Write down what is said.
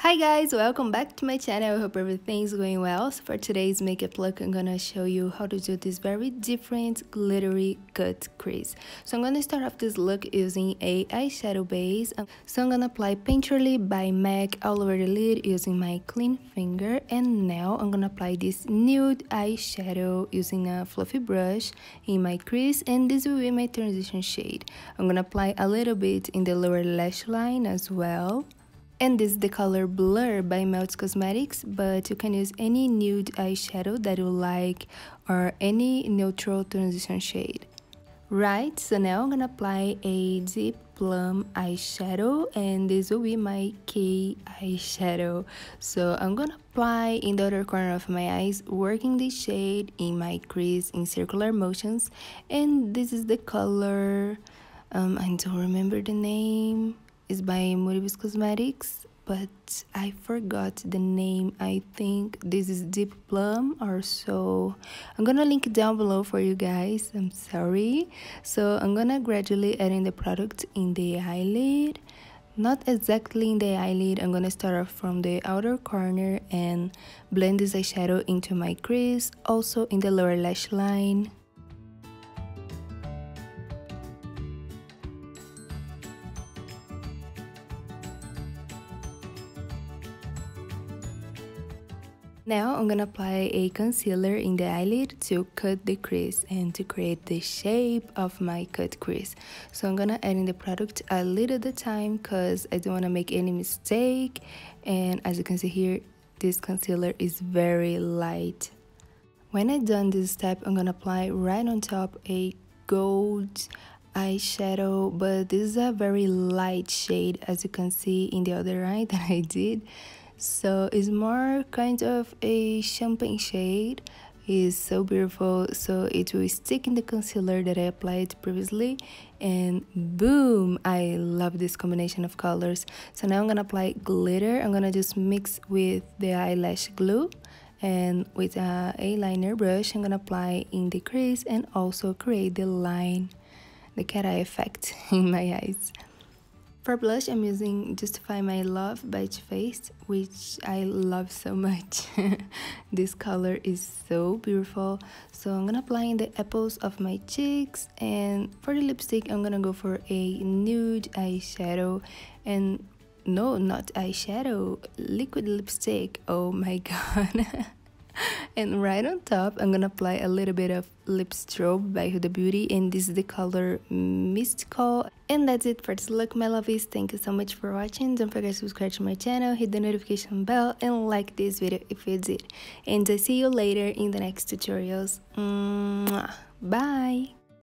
Hi guys, welcome back to my channel. I hope everything's going well. So for today's makeup look, I'm gonna show you how to do this very different glittery cut crease. So I'm gonna start off this look using a eyeshadow base. So I'm gonna apply Painterly by MAC all over the lid using my clean finger, and now I'm gonna apply this nude eyeshadow using a fluffy brush in my crease, and this will be my transition shade. I'm gonna apply a little bit in the lower lash line as well. And this is the color Blur by Melt Cosmetics, but you can use any nude eyeshadow that you like or any neutral transition shade. Right, so now I'm gonna apply a deep plum eyeshadow, and this will be my key eyeshadow. So I'm gonna apply in the other corner of my eyes, working this shade in my crease in circular motions. And this is the color, I don't remember the name. Is by Muribus Cosmetics, but I forgot the name. I think this is Deep Plum or so. I'm gonna link it down below for you guys. I'm sorry. So I'm gonna gradually add in the product in the eyelid. Not exactly in the eyelid. I'm gonna start off from the outer corner and blend this eyeshadow into my crease, also in the lower lash line. Now I'm gonna apply a concealer in the eyelid to cut the crease and to create the shape of my cut crease. So I'm gonna add in the product a little at a time because I don't want to make any mistake. And as you can see here, this concealer is very light. When I done this step, I'm gonna apply right on top a gold eyeshadow, but this is a very light shade, as you can see in the other eye that I did. So it's more kind of a champagne shade. It's so beautiful, so it will stick in the concealer that I applied previously, and boom, I love this combination of colors. So now I'm gonna apply glitter. I'm gonna just mix with the eyelash glue, and with a eyeliner brush I'm gonna apply in the crease and also create the line, the cat eye effect in my eyes. For blush, I'm using Justify My Love by Too Faced, which I love so much. This color is so beautiful. So I'm gonna apply in the apples of my cheeks, and for the lipstick, I'm gonna go for a nude eyeshadow. And no, not eyeshadow, liquid lipstick. Oh my god. And right on top, I'm gonna apply a little bit of Lip Strobe by Huda Beauty, and this is the color Mystical. And that's it for this look, my lovies. Thank you so much for watching. Don't forget to subscribe to my channel, hit the notification bell, and like this video if you did. And I see you later in the next tutorials. Mwah. Bye!